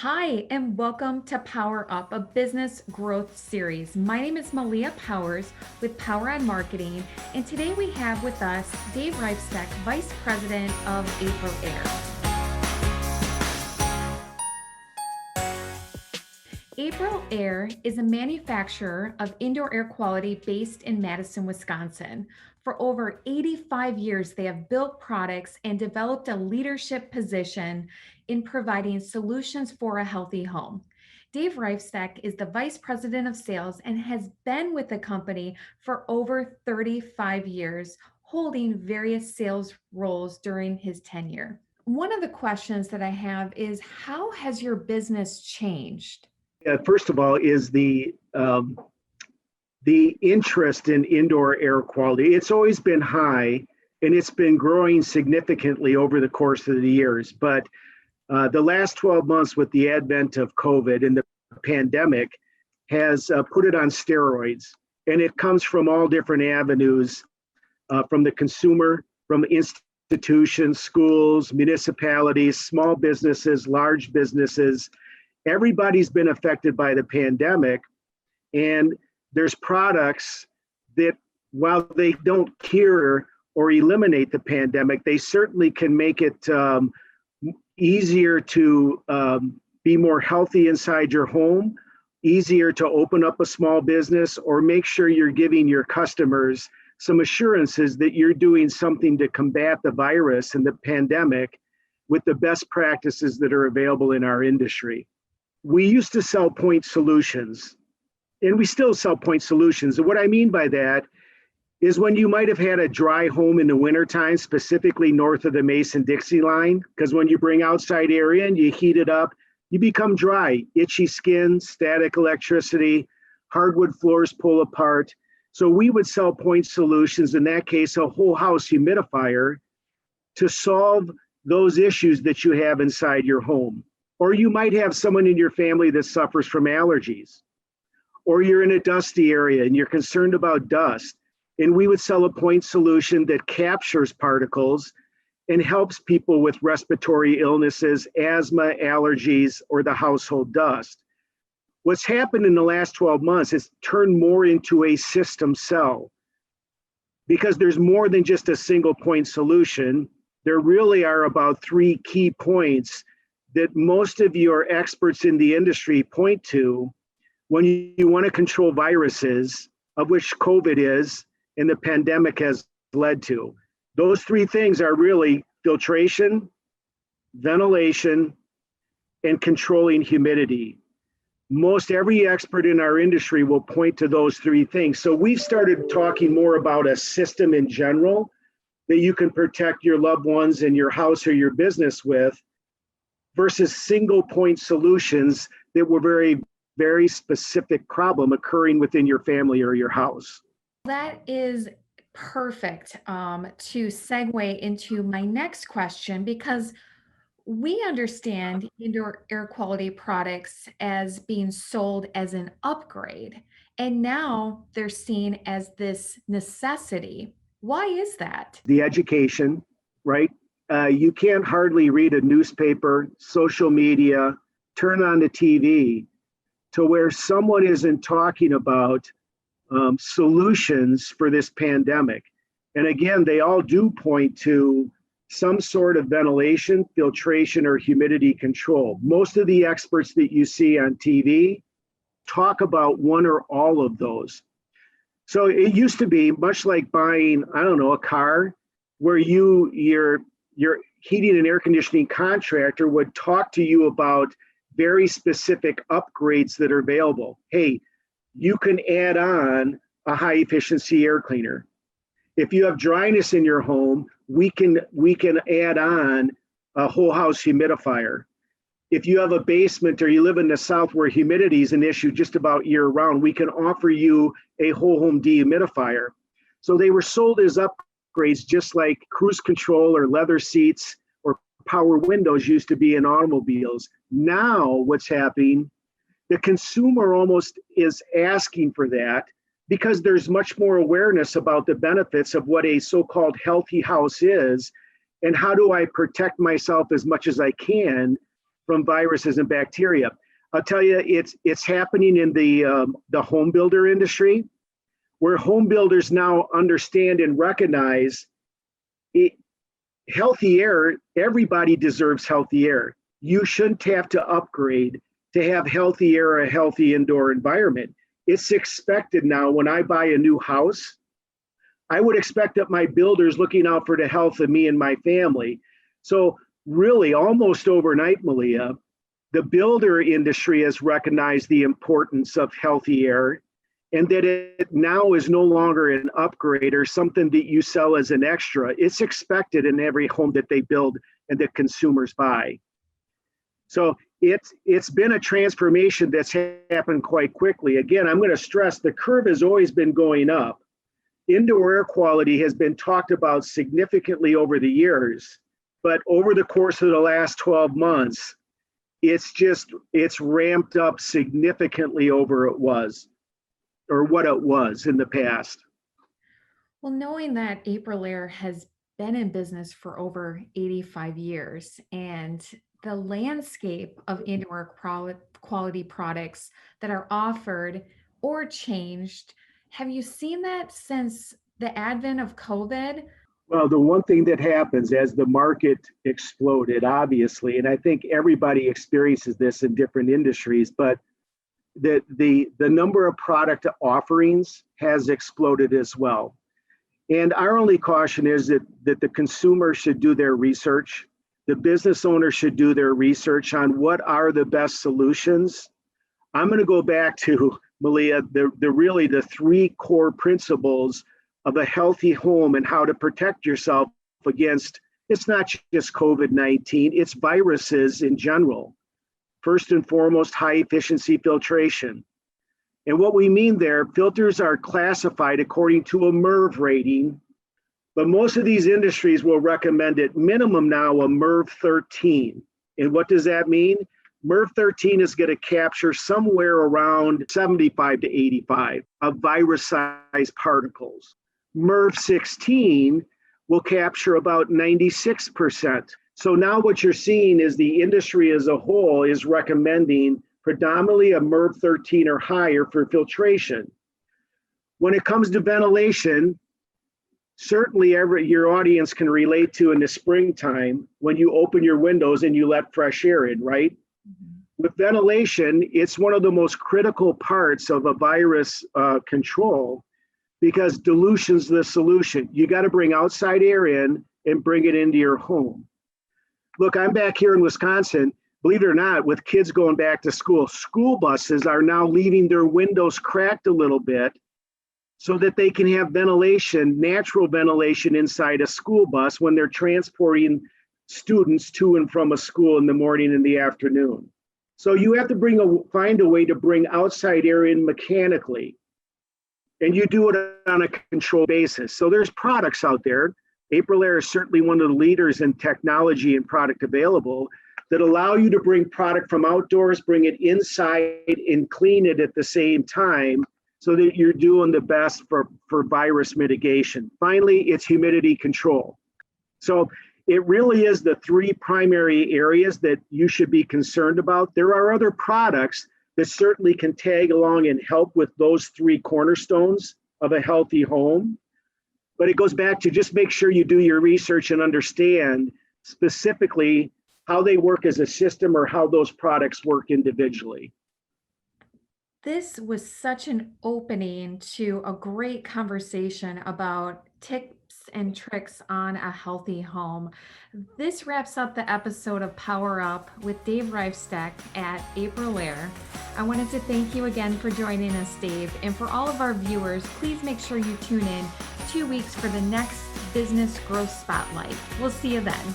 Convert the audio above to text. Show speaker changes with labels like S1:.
S1: Hi, and welcome to Power Up, a business growth series. My name is Malia Powers with Power on Marketing, and today we have with us Dave.reifsteck, Vice President of Aprilaire. Aprilaire is a manufacturer of indoor air quality based in Madison, Wisconsin. For over 85 years, they have built products and developed a leadership position in providing solutions for a healthy home. Dave.reifsteck is the Vice President of Sales and has been with the company for over 35 years, holding various sales roles during his tenure. One of the questions that I have is, how has your business changed?
S2: First of all, is the interest in indoor air quality. It's always been high, and it's been growing significantly over the course of the years. But the last 12 months, with the advent of COVID and the pandemic, has put it on steroids, and it comes from all different avenues, from the consumer, from institutions, schools, municipalities, small businesses, large businesses. Everybody's been affected by the pandemic, and there's products that, while they don't cure or eliminate the pandemic, they certainly can make it easier to be more healthy inside your home, easier to open up a small business, or make sure you're giving your customers some assurances that you're doing something to combat the virus and the pandemic with the best practices that are available in our industry. We used to sell point solutions, and we still sell point solutions. And what I mean by that is, when you might have had a dry home in the wintertime, specifically north of the Mason-Dixie line, because when you bring outside air in, you heat it up, you become dry, itchy skin, static electricity, hardwood floors pull apart. So we would sell point solutions, in that case, a whole house humidifier, to solve those issues that you have inside your home. Or you might have someone in your family that suffers from allergies, or you're in a dusty area and you're concerned about dust. And we would sell a point solution that captures particles and helps people with respiratory illnesses, asthma, allergies, or the household dust. What's happened in the last 12 months is turned more into a system sell, because there's more than just a single point solution. There really are about 3 key points that most of your experts in the industry point to when you want to control viruses, of which COVID is and the pandemic has led to. Those 3 things are really filtration, ventilation, and controlling humidity. Most every expert in our industry will point to those 3 things. So we've started talking more about a system in general that you can protect your loved ones and your house or your business with, versus single point solutions that were very specific problem occurring within your family or your house.
S1: That is perfect to segue into my next question, because we understand indoor air quality products as being sold as an upgrade, and now they're seen as this necessity. Why is that?
S2: The education, right? You can't hardly read a newspaper, social media, turn on the TV to where someone isn't talking about solutions for this pandemic. And again, they all do point to some sort of ventilation, filtration, or humidity control. Most of the experts that you see on TV talk about one or all of those. So it used to be much like buying, a car, where your heating and air conditioning contractor would talk to you about very specific upgrades that are available. Hey, you can add on a high efficiency air cleaner. If you have dryness in your home, we can add on a whole house humidifier. If you have a basement or you live in the South where humidity is an issue just about year round, we can offer you a whole home dehumidifier. So they were sold as upgrades, just like cruise control or leather seats or power windows used to be in automobiles. Now what's happening, the consumer almost is asking for that, because there's much more awareness about the benefits of what a so-called healthy house is, and how do I protect myself as much as I can from viruses and bacteria. I'll tell you, it's happening in the home builder industry, where home builders now understand and recognize it, healthy air. Everybody deserves healthy air. You shouldn't have to upgrade to have healthy air, a healthy indoor environment. It's expected now. When I buy a new house, I would expect that my builder's looking out for the health of me and my family. So really, almost overnight, Malia, the builder industry has recognized the importance of healthy air, and that it now is no longer an upgrade or something that you sell as an extra. It's expected in every home that they build and that consumers buy. So it's been a transformation that's happened quite quickly. Again, I'm going to stress the curve has always been going up. Indoor air quality has been talked about significantly over the years, but over the course of the last 12 months, it's ramped up significantly over what it was in the past.
S1: Well, knowing that Aprilaire has been in business for over 85 years and the landscape of indoor quality products that are offered or changed, have you seen that since the advent of COVID?
S2: Well, the one thing that happens as the market exploded, obviously, and I think everybody experiences this in different industries, but the number of product offerings has exploded as well. And our only caution is that the consumer should do their research. The business owner should do their research on what are the best solutions. I'm going to go back to, Malia, the three core principles of a healthy home and how to protect yourself against, it's not just COVID-19, it's viruses in general. First and foremost, high efficiency filtration. And what we mean there, filters are classified according to a MERV rating, but most of these industries will recommend at minimum now a MERV 13. And what does that mean? MERV 13 is going to capture somewhere around 75 to 85 of virus-sized particles. MERV 16 will capture about 96%. So now what you're seeing is the industry as a whole is recommending predominantly a MERV 13 or higher for filtration. When it comes to ventilation, certainly your audience can relate to in the springtime when you open your windows and you let fresh air in, right? Mm-hmm. With ventilation, it's one of the most critical parts of a virus control because dilution's the solution. You got to bring outside air in and bring it into your home. Look, I'm back here in Wisconsin. Believe it or not, with kids going back to school, school buses are now leaving their windows cracked a little bit so that they can have ventilation, natural ventilation inside a school bus when they're transporting students to and from a school in the morning and the afternoon. So you have to find a way to bring outside air in mechanically, and you do it on a controlled basis. So there's products out there. Aprilaire is certainly one of the leaders in technology and product available that allow you to bring product from outdoors, bring it inside, and clean it at the same time so that you're doing the best for virus mitigation. Finally, it's humidity control. So it really is the three primary areas that you should be concerned about. There are other products that certainly can tag along and help with those three cornerstones of a healthy home. But it goes back to just make sure you do your research and understand specifically how they work as a system or how those products work individually.
S1: This was such an opening to a great conversation about tips and tricks on a healthy home. This wraps up the episode of Power Up with Dave.reifsteck at Aprilaire. I wanted to thank you again for joining us, Dave. And for all of our viewers, please make sure you tune in 2 weeks for the next Business Growth Spotlight. We'll see you then.